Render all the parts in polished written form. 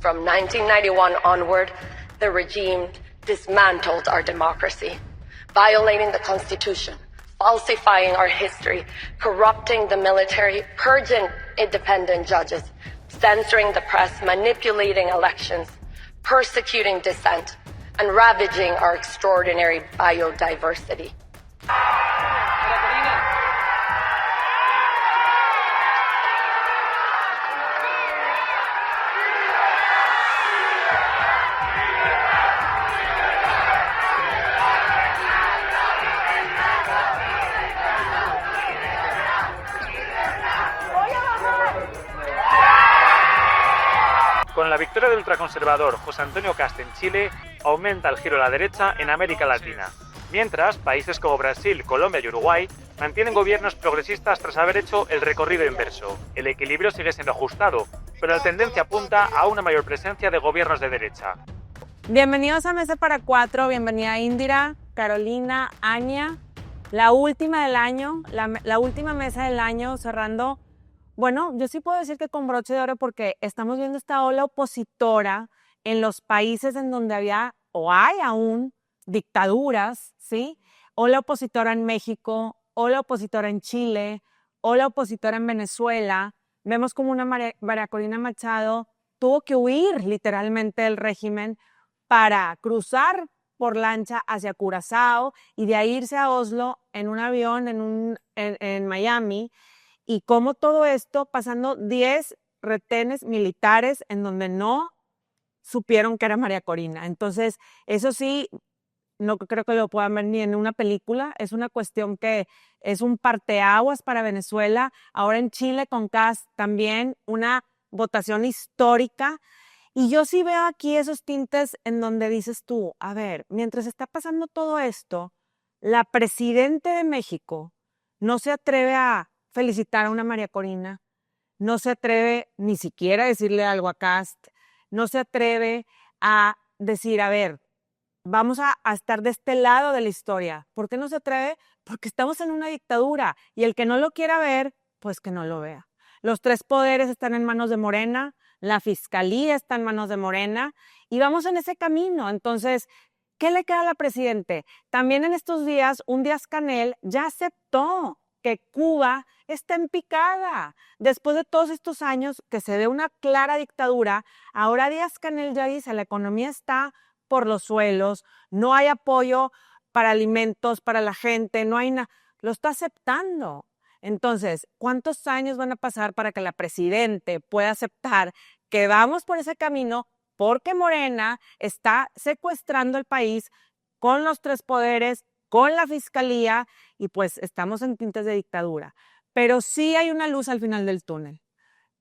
From 1991 onward, the regime dismantled our democracy, violating the Constitution, falsifying our history, corrupting the military, purging independent judges, censoring the press, manipulating elections, persecuting dissent, and ravaging our extraordinary biodiversity. Con la victoria del ultraconservador José Antonio Kast en Chile, aumenta el giro a la derecha en América Latina. Mientras, países como Brasil, Colombia y Uruguay mantienen gobiernos progresistas tras haber hecho el recorrido inverso. El equilibrio sigue siendo ajustado, pero la tendencia apunta a una mayor presencia de gobiernos de derecha. Bienvenidos a Mesa para Cuatro, bienvenida Indira, Carolina, Anya. La última del año, la última mesa del año cerrando. Bueno, yo sí puedo decir que con broche de oro porque estamos viendo esta ola opositora en los países en donde había o hay aún dictaduras, ¿sí? Ola opositora en México, ola opositora en Chile, ola opositora en Venezuela. Vemos como una María Corina Machado tuvo que huir literalmente del régimen para cruzar por lancha hacia Curazao y de ahí irse a Oslo en un avión en Miami. Y cómo todo esto pasando 10 retenes militares en donde no supieron que era María Corina. Entonces, eso sí, no creo que lo puedan ver ni en una película. Es una cuestión que es un parteaguas para Venezuela. Ahora en Chile con Kast también una votación histórica. Y yo sí veo aquí esos tintes en donde dices tú, a ver, mientras está pasando todo esto, la presidenta de México no se atreve a felicitar a una María Corina, no se atreve ni siquiera a decirle algo a Kast, no se atreve a decir, a ver, vamos a estar de este lado de la historia. ¿Por qué no se atreve? Porque estamos en una dictadura y el que no lo quiera ver, pues que no lo vea. Los tres poderes están en manos de Morena, la fiscalía está en manos de Morena y vamos en ese camino. Entonces, ¿qué le queda a la presidenta? También en estos días, un Díaz-Canel ya aceptó que Cuba está en picada. Después de todos estos años que se ve una clara dictadura, ahora Díaz-Canel ya dice, la economía está por los suelos, no hay apoyo para alimentos, para la gente, no hay nada, lo está aceptando. Entonces, ¿cuántos años van a pasar para que la presidenta pueda aceptar que vamos por ese camino porque Morena está secuestrando el país con los tres poderes, con la fiscalía y pues estamos en tintes de dictadura? Pero sí hay una luz al final del túnel.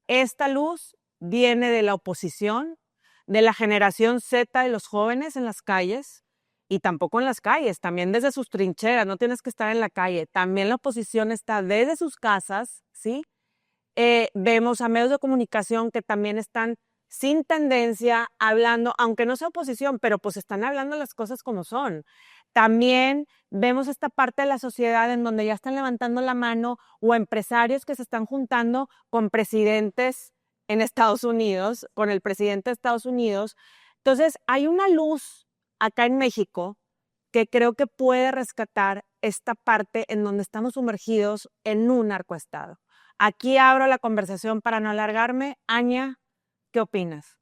Esta luz viene de la oposición, de la generación Z de los jóvenes en las calles y tampoco en las calles, también desde sus trincheras, no tienes que estar en la calle. También la oposición está desde sus casas, ¿sí? Vemos a medios de comunicación que también están sin tendencia, hablando, aunque no sea oposición, pero pues están hablando las cosas como son. También vemos esta parte de la sociedad en donde ya están levantando la mano o empresarios que se están juntando con presidentes en Estados Unidos, con el presidente de Estados Unidos. Entonces, hay una luz acá en México que creo que puede rescatar esta parte en donde estamos sumergidos en un narcoestado. Aquí abro la conversación para no alargarme. Anya, ¿qué opinas?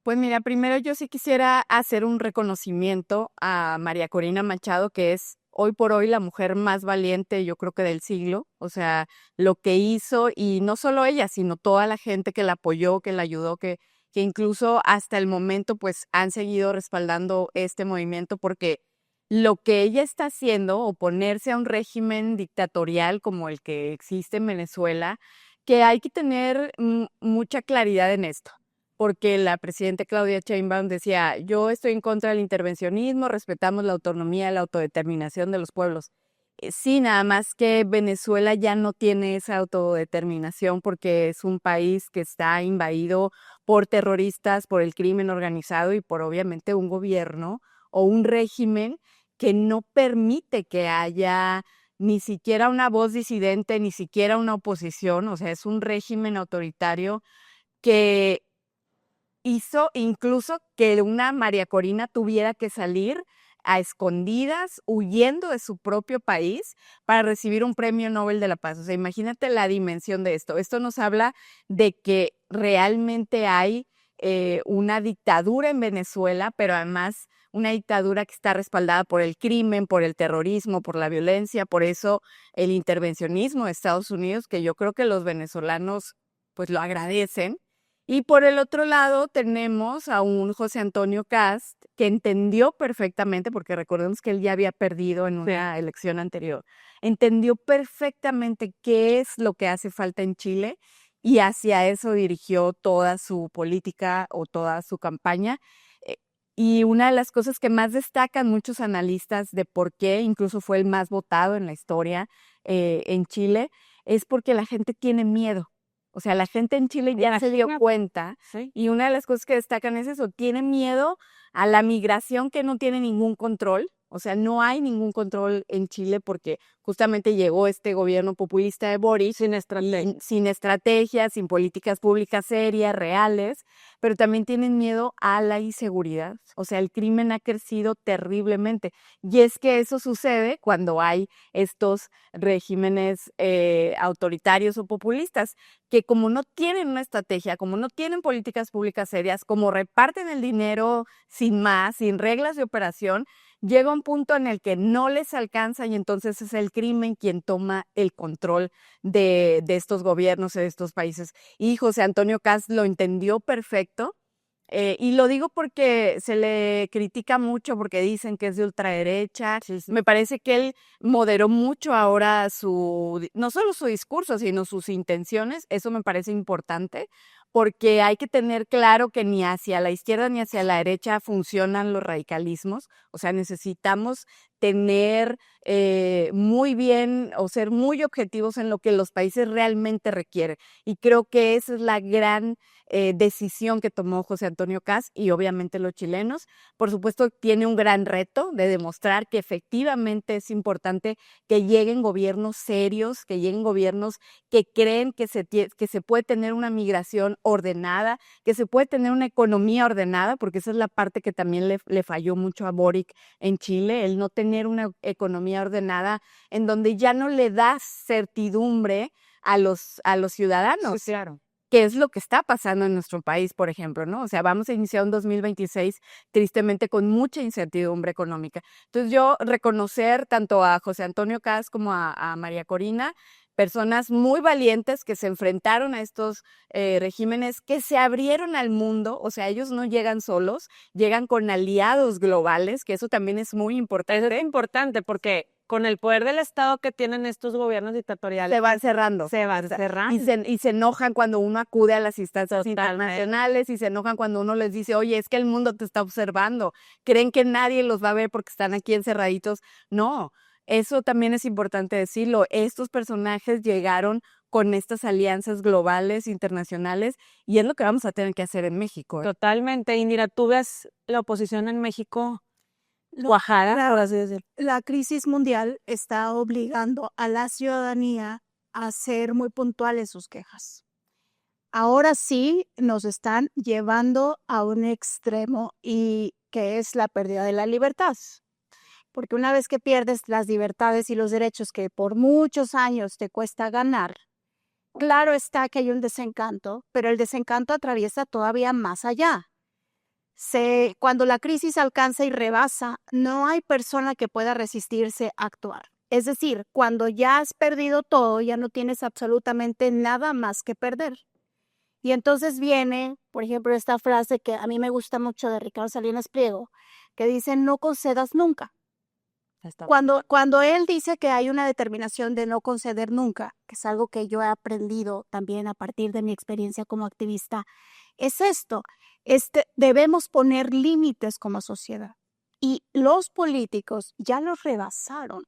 Pues mira, primero yo sí quisiera hacer un reconocimiento a María Corina Machado, que es hoy por hoy la mujer más valiente, yo creo que del siglo. O sea, lo que hizo, y no solo ella, sino toda la gente que la apoyó, que la ayudó, que incluso hasta el momento pues han seguido respaldando este movimiento, porque lo que ella está haciendo, oponerse a un régimen dictatorial como el que existe en Venezuela, que hay que tener mucha claridad en esto. Porque la presidenta Claudia Sheinbaum decía, yo estoy en contra del intervencionismo, respetamos la autonomía, la autodeterminación de los pueblos. Sí, nada más que Venezuela ya no tiene esa autodeterminación porque es un país que está invadido por terroristas, por el crimen organizado y por obviamente un gobierno o un régimen que no permite que haya ni siquiera una voz disidente, ni siquiera una oposición. O sea, es un régimen autoritario que hizo incluso que una María Corina tuviera que salir a escondidas, huyendo de su propio país para recibir un premio Nobel de la Paz. O sea, imagínate la dimensión de esto. Esto nos habla de que realmente hay una dictadura en Venezuela, pero además una dictadura que está respaldada por el crimen, por el terrorismo, por la violencia, por eso el intervencionismo de Estados Unidos, que yo creo que los venezolanos pues lo agradecen. Y por el otro lado tenemos a un José Antonio Kast que entendió perfectamente, porque recordemos que él ya había perdido en una elección anterior, entendió perfectamente qué es lo que hace falta en Chile y hacia eso dirigió toda su política o toda su campaña. Y una de las cosas que más destacan muchos analistas de por qué incluso fue el más votado en la historia en Chile, es porque la gente tiene miedo. O sea, la gente en Chile ya se dio cuenta, Sí. y una de las cosas que destacan es eso, tiene miedo a la migración que no tiene ningún control. O sea, no hay ningún control en Chile porque justamente llegó este gobierno populista de Boric sin estrategias, sin políticas públicas serias, reales, pero también tienen miedo a la inseguridad. O sea, el crimen ha crecido terriblemente. Y es que eso sucede cuando hay estos regímenes autoritarios o populistas, que como no tienen una estrategia, como no tienen políticas públicas serias, como reparten el dinero sin más, sin reglas de operación, llega un punto en el que no les alcanza y entonces es el crimen quien toma el control de estos gobiernos, de estos países. Y José Antonio Kast lo entendió perfecto. Y lo digo porque se le critica mucho porque dicen que es de ultraderecha. Me parece que él moderó mucho ahora no solo su discurso, sino sus intenciones. Eso me parece importante porque hay que tener claro que ni hacia la izquierda ni hacia la derecha funcionan los radicalismos. O sea, necesitamos tener muy bien o ser muy objetivos en lo que los países realmente requieren. Y creo que esa es la gran decisión que tomó José Antonio Kast y obviamente los chilenos. Por supuesto, tiene un gran reto de demostrar que efectivamente es importante que lleguen gobiernos serios, que lleguen gobiernos que creen que se puede tener una migración ordenada, que se puede tener una economía ordenada, porque esa es la parte que también le falló mucho a Boric en Chile, el no tener una economía ordenada en donde ya no le da certidumbre a los ciudadanos. Sí, claro. ¿Qué es lo que está pasando en nuestro país, por ejemplo, ¿no? O sea, vamos a iniciar un 2026 tristemente con mucha incertidumbre económica. Entonces yo reconocer tanto a José Antonio Kast como a María Corina, personas muy valientes que se enfrentaron a estos regímenes, que se abrieron al mundo. O sea, ellos no llegan solos, llegan con aliados globales, que eso también es muy importante. Eso es importante porque con el poder del Estado que tienen estos gobiernos dictatoriales, Se van cerrando. se van cerrando. Y se enojan cuando uno acude a las instancias Totalmente. internacionales y se enojan cuando uno les dice, oye, es que el mundo te está observando. Creen que nadie los va a ver porque están aquí encerraditos. No, eso también es importante decirlo. Estos personajes llegaron con estas alianzas globales, internacionales, y es lo que vamos a tener que hacer en México. Totalmente. Indira, ¿tú ves la oposición en México No, cuajada, por así decirlo? la crisis mundial está obligando a la ciudadanía a ser muy puntual en sus quejas. Ahora sí nos están llevando a un extremo y que es la pérdida de la libertad. Porque una vez que pierdes las libertades y los derechos que por muchos años te cuesta ganar, claro está que hay un desencanto, pero el desencanto atraviesa todavía más allá. Cuando la crisis alcanza y rebasa, no hay persona que pueda resistirse a actuar. Es decir, cuando ya has perdido todo, ya no tienes absolutamente nada más que perder. Y entonces viene, por ejemplo, esta frase que a mí me gusta mucho de Ricardo Salinas Pliego, que dice, no concedas nunca. Cuando él dice que hay una determinación de no conceder nunca, que es algo que yo he aprendido también a partir de mi experiencia como activista, es esto. Debemos poner límites como sociedad. Y los políticos ya los rebasaron.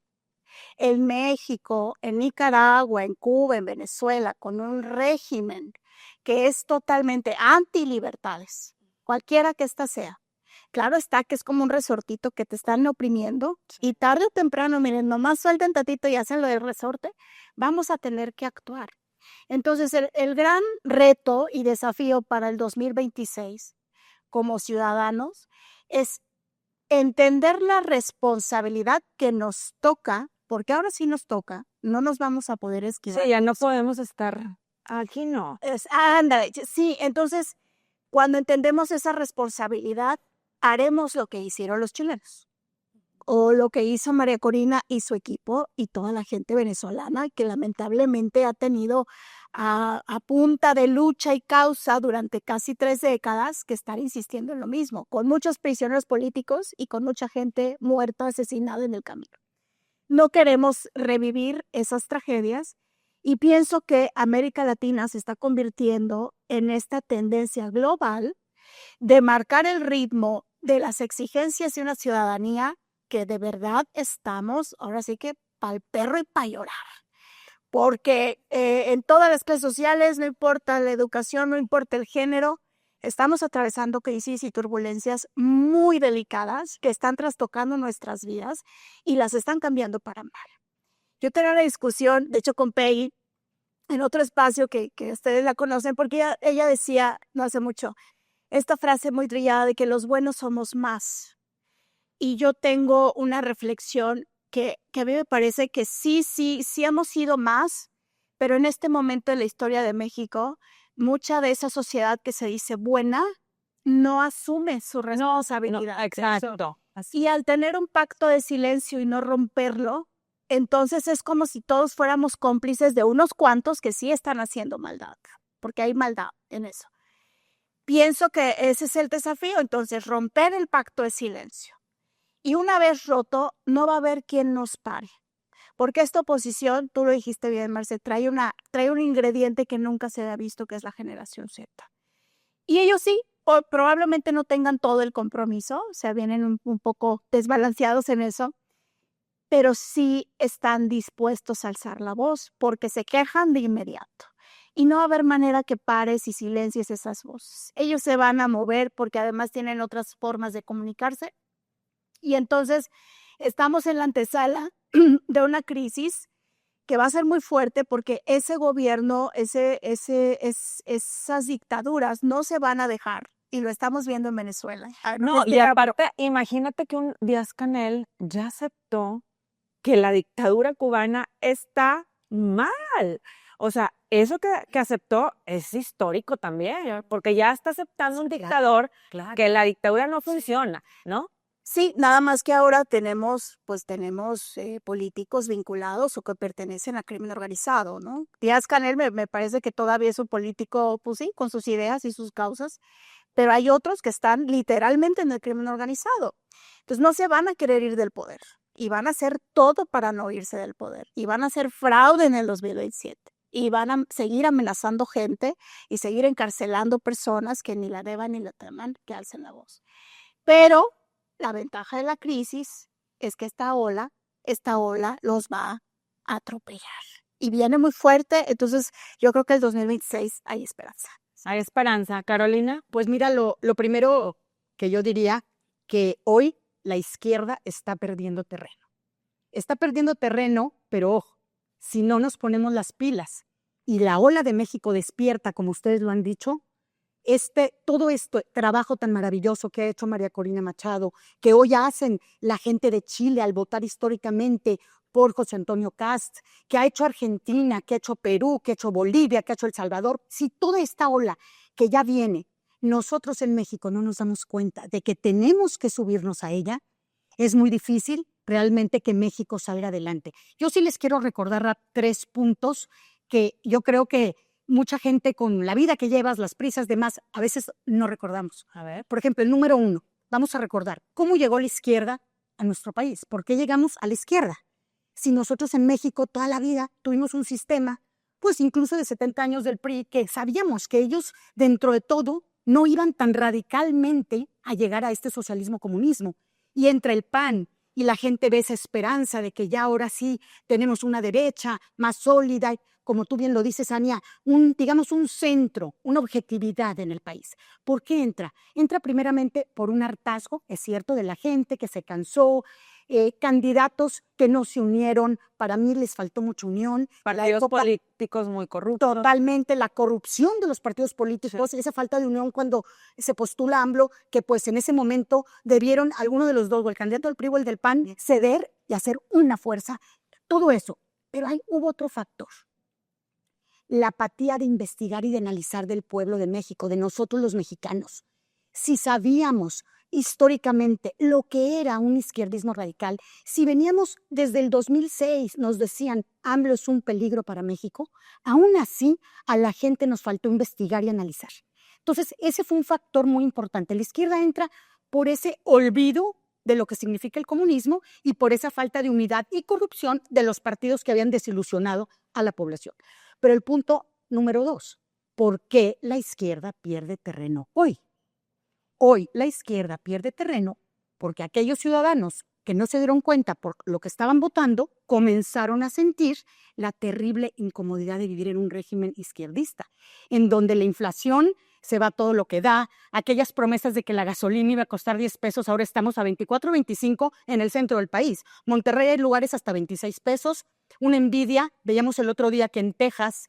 En México, en Nicaragua, en Cuba, en Venezuela, con un régimen que es totalmente anti-libertades, cualquiera que ésta sea. Claro está que es como un resortito que te están oprimiendo y tarde o temprano, miren, nomás suelten tantito y hacen lo del resorte, vamos a tener que actuar. Entonces, el gran reto y desafío para el 2026 como ciudadanos es entender la responsabilidad que nos toca, porque ahora sí nos toca, no nos vamos a poder esquivar. Sí, ya no podemos estar aquí, no. Ándale, sí, entonces, cuando entendemos esa responsabilidad, haremos lo que hicieron los chilenos o lo que hizo María Corina y su equipo y toda la gente venezolana que lamentablemente ha tenido a punta de lucha y causa durante casi 3 décadas que estar insistiendo en lo mismo, con muchos prisioneros políticos y con mucha gente muerta, asesinada en el camino. No queremos revivir esas tragedias y pienso que América Latina se está convirtiendo en esta tendencia global de marcar el ritmo de las exigencias de una ciudadanía que de verdad estamos, ahora sí que pa'l perro y pa' llorar. Porque en todas las clases sociales, no importa la educación, no importa el género, estamos atravesando crisis y turbulencias muy delicadas que están trastocando nuestras vidas y las están cambiando para mal. Yo tenía una discusión, de hecho, con Peggy, en otro espacio que ustedes la conocen, porque ella decía no hace mucho esta frase muy trillada de que los buenos somos más. Y yo tengo una reflexión que a mí me parece que sí hemos sido más, pero en este momento de la historia de México, mucha de esa sociedad que se dice buena no asume su responsabilidad. No, exacto. Y al tener un pacto de silencio y no romperlo, entonces es como si todos fuéramos cómplices de unos cuantos que sí están haciendo maldad, porque hay maldad en eso. Pienso que ese es el desafío, entonces romper el pacto de silencio. Y una vez roto, no va a haber quien nos pare. Porque esta oposición, tú lo dijiste bien, Marce, trae un ingrediente que nunca se había visto, que es la generación Z. Y ellos sí, probablemente no tengan todo el compromiso, o sea, vienen un poco desbalanceados en eso, pero sí están dispuestos a alzar la voz porque se quejan de inmediato. Y no va a haber manera que pares y silencies esas voces. Ellos se van a mover porque además tienen otras formas de comunicarse. Y entonces estamos en la antesala de una crisis que va a ser muy fuerte porque ese gobierno, esas dictaduras no se van a dejar. Y lo estamos viendo en Venezuela. No, y aparte, imagínate que un Díaz-Canel ya aceptó que la dictadura cubana está mal. O sea, eso que aceptó es histórico también, porque ya está aceptando un dictador que la dictadura no funciona, ¿no? Sí, nada más que ahora tenemos políticos vinculados o que pertenecen al crimen organizado, ¿no? Díaz-Canel me parece que todavía es un político, pues sí, con sus ideas y sus causas, pero hay otros que están literalmente en el crimen organizado. Entonces no se van a querer ir del poder y van a hacer todo para no irse del poder y van a hacer fraude en el 2027 y van a seguir amenazando gente y seguir encarcelando personas que ni la deban ni la teman, que alcen la voz. Pero la ventaja de la crisis es que esta ola los va a atropellar. Y viene muy fuerte, entonces yo creo que el 2026 hay esperanza. Hay esperanza. Carolina. Pues mira, lo primero que yo diría que hoy la izquierda está perdiendo terreno. Está perdiendo terreno, pero ojo, si no nos ponemos las pilas y la ola de México despierta, como ustedes lo han dicho, todo este trabajo tan maravilloso que ha hecho María Corina Machado, que hoy hacen la gente de Chile al votar históricamente por José Antonio Kast, que ha hecho Argentina, que ha hecho Perú, que ha hecho Bolivia, que ha hecho El Salvador, si toda esta ola que ya viene, nosotros en México no nos damos cuenta de que tenemos que subirnos a ella, es muy difícil realmente que México salga adelante. Yo sí les quiero recordar 3 puntos que yo creo que mucha gente con la vida que llevas, las prisas, demás, a veces no recordamos. A ver. Por ejemplo, el número 1, vamos a recordar cómo llegó la izquierda a nuestro país. ¿Por qué llegamos a la izquierda? Si nosotros en México toda la vida tuvimos un sistema, pues incluso de 70 años del PRI, que sabíamos que ellos, dentro de todo, no iban tan radicalmente a llegar a este socialismo-comunismo. Y entre el PAN y la gente ve esa esperanza de que ya ahora sí tenemos una derecha más sólida, como tú bien lo dices, Ania, digamos un centro, una objetividad en el país. ¿Por qué entra? Entra primeramente por un hartazgo, es cierto, de la gente que se cansó, candidatos que no se unieron, para mí les faltó mucha unión. Partidos políticos muy corruptos. Totalmente, la corrupción de los partidos políticos, esa falta de unión cuando se postula AMLO, que pues en ese momento debieron alguno de los dos, o el candidato del PRI o el del PAN, ceder y hacer una fuerza, todo eso. Pero hubo otro factor, la apatía de investigar y de analizar del pueblo de México, de nosotros los mexicanos. Si sabíamos históricamente lo que era un izquierdismo radical, si veníamos desde el 2006, nos decían AMLO es un peligro para México, aún así a la gente nos faltó investigar y analizar. Entonces, ese fue un factor muy importante. La izquierda entra por ese olvido de lo que significa el comunismo y por esa falta de unidad y corrupción de los partidos que habían desilusionado a la población. Pero el punto número 2, ¿por qué la izquierda pierde terreno hoy? Hoy la izquierda pierde terreno porque aquellos ciudadanos que no se dieron cuenta por lo que estaban votando comenzaron a sentir la terrible incomodidad de vivir en un régimen izquierdista, en donde la inflación se va todo lo que da, aquellas promesas de que la gasolina iba a costar 10 pesos, ahora estamos a 24, 25 en el centro del país. Monterrey hay lugares hasta 26 pesos, una envidia. Veíamos el otro día que en Texas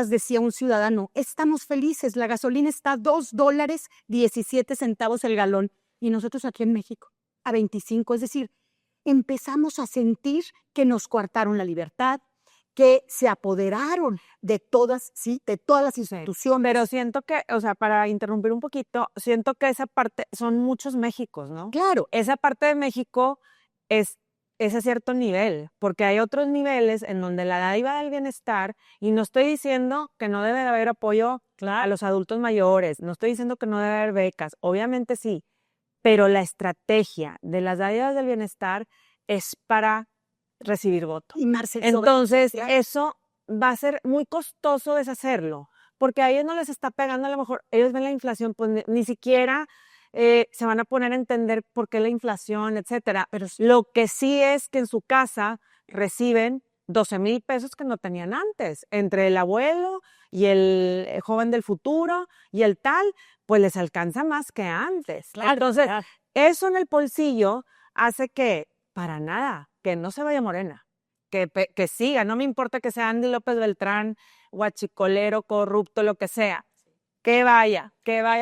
decía un ciudadano, estamos felices, la gasolina está a $2.17 el galón, y nosotros aquí en México a 25, es decir, empezamos a sentir que nos coartaron la libertad, que se apoderaron de todas, ¿sí? De todas las instituciones. Pero siento que, o sea, para interrumpir un poquito, siento que esa parte son muchos Méxicos, ¿no? Claro. Esa parte de México es a cierto nivel, porque hay otros niveles en donde la dádiva del bienestar, y no estoy diciendo que no debe de haber apoyo a los adultos mayores, no estoy diciendo que no debe haber becas, obviamente sí, pero la estrategia de las dádivas del bienestar es para recibir voto. Y Marcel, entonces, eso va a ser muy costoso deshacerlo, porque a ellos no les está pegando, a lo mejor ellos ven la inflación, pues ni siquiera se van a poner a entender por qué la inflación, etcétera. Pero lo que sí es que en su casa reciben 12,000 pesos que no tenían antes, entre el abuelo y el joven del futuro y el tal, pues les alcanza más que antes. Claro, entonces, claro. eso en el bolsillo hace que, para nada, que no se vaya Morena, que siga, no me importa que sea Andy López Beltrán, guachicolero, corrupto, lo que sea, que vaya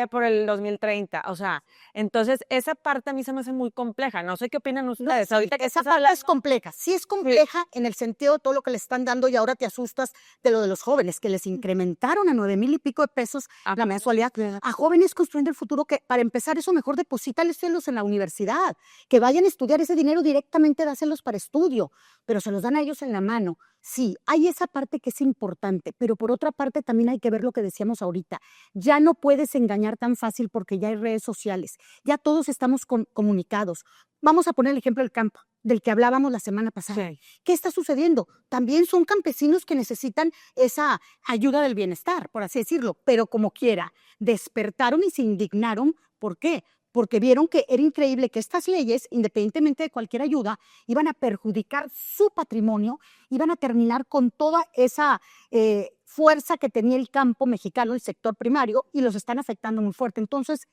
por el 2030, o sea, entonces esa parte a mí se me hace muy compleja, no sé qué opinan ustedes. No, Ahorita que esa estás parte es compleja, sí es compleja en el sentido de todo lo que le están dando y ahora te asustas de lo de los jóvenes, que les incrementaron a 9,000 y pico de pesos la mensualidad. A jóvenes construyendo el futuro, que para empezar eso mejor deposítalos en la universidad, que vayan a estudiar ese dinero directamente, dáselos para estudio, pero se los dan a ellos en la mano. Sí, hay esa parte que es importante, pero por otra parte también hay que ver lo que decíamos ahorita. Ya no puedes engañar tan fácil porque ya hay redes sociales, ya todos estamos comunicados. Vamos a poner el ejemplo del campo, del que hablábamos la semana pasada. Sí. ¿Qué está sucediendo? También son campesinos que necesitan esa ayuda del bienestar, por así decirlo, pero como quiera, despertaron y se indignaron. ¿Por qué? Porque vieron que era increíble que estas leyes, independientemente de cualquier ayuda, iban a perjudicar su patrimonio, iban a terminar con toda esa fuerza que tenía el campo mexicano, el sector primario, y los están afectando muy fuerte. Entonces,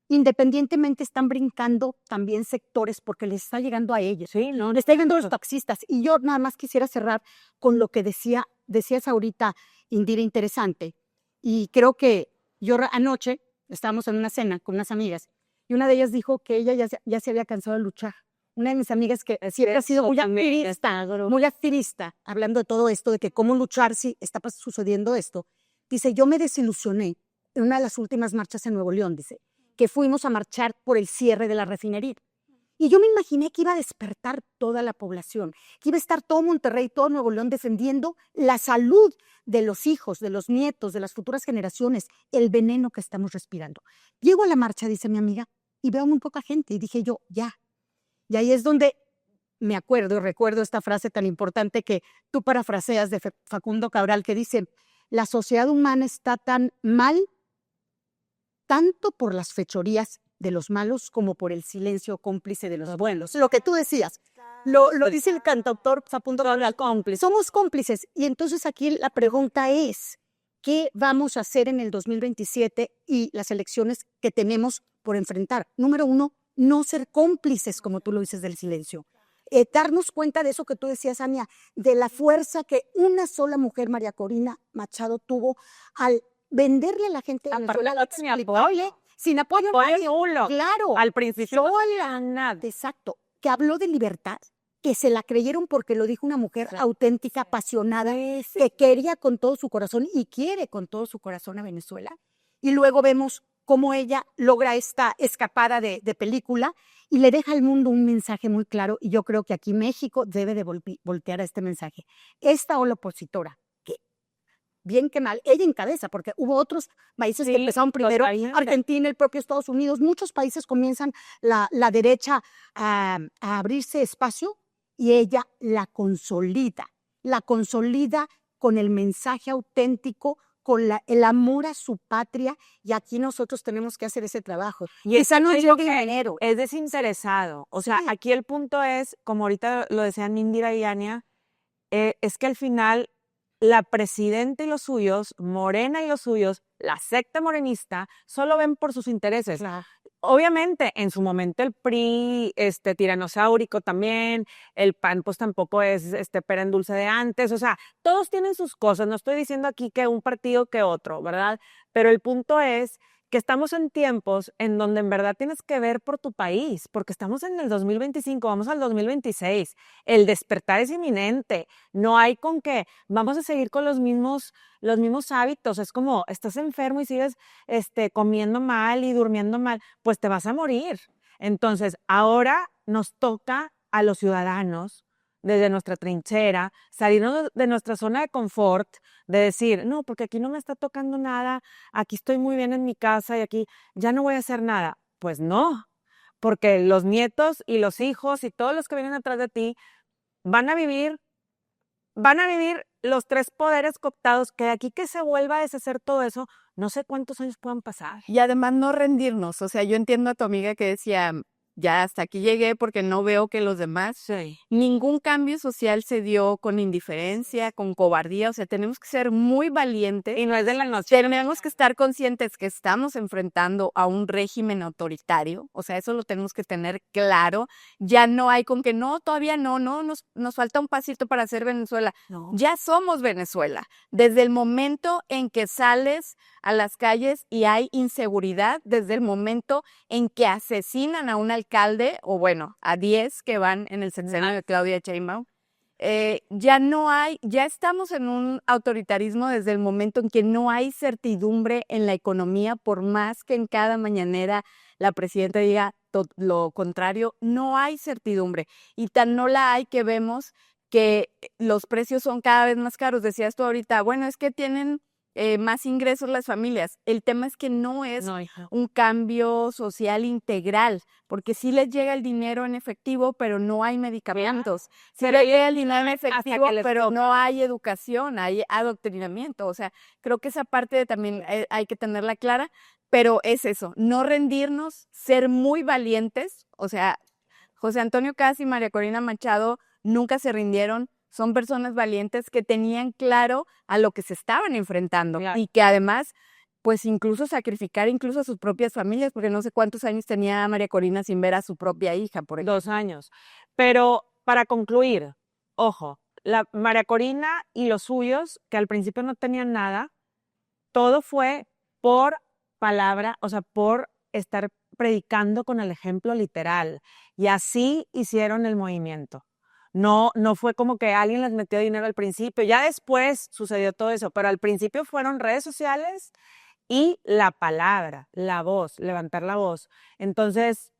independientemente están brincando también sectores porque les está llegando a ellos. Sí, no, Les está llegando a los taxistas. Y yo nada más quisiera cerrar con lo que decías ahorita, Indira, interesante. Y creo que yo anoche estábamos en una cena con unas amigas y una de ellas dijo que ella ya se había cansado de luchar. Una de mis amigas que siempre ha sido muy activista, hablando de todo esto, de que cómo luchar si está sucediendo esto, dice, yo me desilusioné en una de las últimas marchas en Nuevo León, dice, que fuimos a marchar por el cierre de la refinería. Y yo me imaginé que iba a despertar toda la población, que iba a estar todo Monterrey, todo Nuevo León defendiendo la salud de los hijos, de los nietos, de las futuras generaciones, el veneno que estamos respirando. Llego a la marcha, dice mi amiga, y veo muy poca gente. Y dije yo, ya. Y ahí es donde me acuerdo y recuerdo esta frase tan importante que tú parafraseas de Facundo Cabral, que dice, la sociedad humana está tan mal, tanto por las fechorías de los malos como por el silencio cómplice de los buenos. Lo que tú decías, lo dice el cantautor Facundo Cabral, cómplice. Somos cómplices. Y entonces aquí la pregunta es, ¿qué vamos a hacer en el 2027 y las elecciones que tenemos por enfrentar? Número 1, no ser cómplices, como tú lo dices, del silencio. darnos cuenta de eso que tú decías, Ania, de la fuerza que una sola mujer, María Corina Machado, tuvo al venderle a la gente de Aparte Venezuela, no tenía apoyo. sin apoyo, Apoyo nadie. nulo. Claro, Al principio no sola. tenía nada. Exacto, que habló de libertad, que se la creyeron porque lo dijo una mujer auténtica, apasionada, que quería con todo su corazón y quiere con todo su corazón a Venezuela. Y luego vemos cómo ella logra esta escapada de película y le deja al mundo un mensaje muy claro, y yo creo que aquí México debe de voltear a este mensaje. Esta ola opositora, que bien que mal, ella encabeza, porque hubo otros países que Sí, empezaron primero, países. Argentina, el propio Estados Unidos, muchos países comienzan la derecha a abrirse espacio y ella la consolida con el mensaje auténtico, con el amor a su patria, y aquí nosotros tenemos que hacer ese trabajo. Y Quizá no es llegue que enero. es desinteresado. O sea, Sí. aquí el punto es, como ahorita lo decían Indira y Ania, es que al final la presidenta y los suyos, Morena y los suyos, la secta morenista, solo ven por sus intereses. Claro. Obviamente, en su momento el PRI, tiranosáurico también, el PAN pues tampoco es pera en dulce de antes, o sea, todos tienen sus cosas, no estoy diciendo aquí que un partido que otro, ¿verdad? Pero el punto es que estamos en tiempos en donde en verdad tienes que ver por tu país, porque estamos en el 2025, vamos al 2026, el despertar es inminente, no hay con qué, vamos a seguir con los mismos hábitos, es como, estás enfermo y sigues comiendo mal y durmiendo mal, pues te vas a morir. Entonces, ahora nos toca a los ciudadanos, desde nuestra trinchera, salirnos de nuestra zona de confort, de decir, no, porque aquí no me está tocando nada, aquí estoy muy bien en mi casa y aquí ya no voy a hacer nada. Pues no, porque los nietos y los hijos y todos los que vienen atrás de ti van a vivir los tres poderes cooptados, que de aquí que se vuelva a deshacer todo eso, no sé cuántos años puedan pasar. Y además no rendirnos, o sea, yo entiendo a tu amiga que decía, ya hasta aquí llegué porque no veo que los demás. Sí. Ningún cambio social se dio con indiferencia, con cobardía, o sea, tenemos que ser muy valientes. Y no es de la noche. Tenemos que estar conscientes que estamos enfrentando a un régimen autoritario, o sea, eso lo tenemos que tener claro. Ya no hay con que no, todavía no, nos falta un pasito para ser Venezuela. No. Ya somos Venezuela. Desde el momento en que sales a las calles y hay inseguridad, desde el momento en que asesinan a un alcalde, o bueno, a 10 que van en el sexenio de Claudia Sheinbaum, ya estamos en un autoritarismo desde el momento en que no hay certidumbre en la economía, por más que en cada mañanera la presidenta diga lo contrario, no hay certidumbre. Y tan no la hay que vemos que los precios son cada vez más caros. Decías tú ahorita, bueno, es que tienen más ingresos las familias. El tema es que no es un cambio social integral, porque sí les llega el dinero en efectivo, pero no hay medicamentos. Sí les llega el dinero en efectivo, pero no hay educación, hay adoctrinamiento. O sea, creo que esa parte también hay que tenerla clara, pero es eso, no rendirnos, ser muy valientes. O sea, José Antonio Caz y María Corina Machado nunca se rindieron. Son personas valientes que tenían claro a lo que se estaban enfrentando y que además, pues incluso sacrificar incluso a sus propias familias, porque no sé cuántos años tenía María Corina sin ver a su propia hija, por ejemplo. 2 años. Pero para concluir, ojo, la María Corina y los suyos, que al principio no tenían nada, todo fue por palabra, o sea, por estar predicando con el ejemplo literal. Y así hicieron el movimiento. No fue como que alguien les metió dinero al principio, ya después sucedió todo eso, pero al principio fueron redes sociales y la palabra, la voz, levantar la voz. Entonces,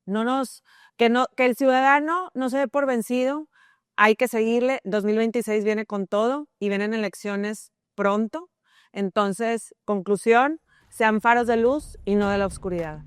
que el ciudadano no se dé por vencido, hay que seguirle. 2026 viene con todo y vienen elecciones pronto. Entonces, conclusión, sean faros de luz y no de la oscuridad.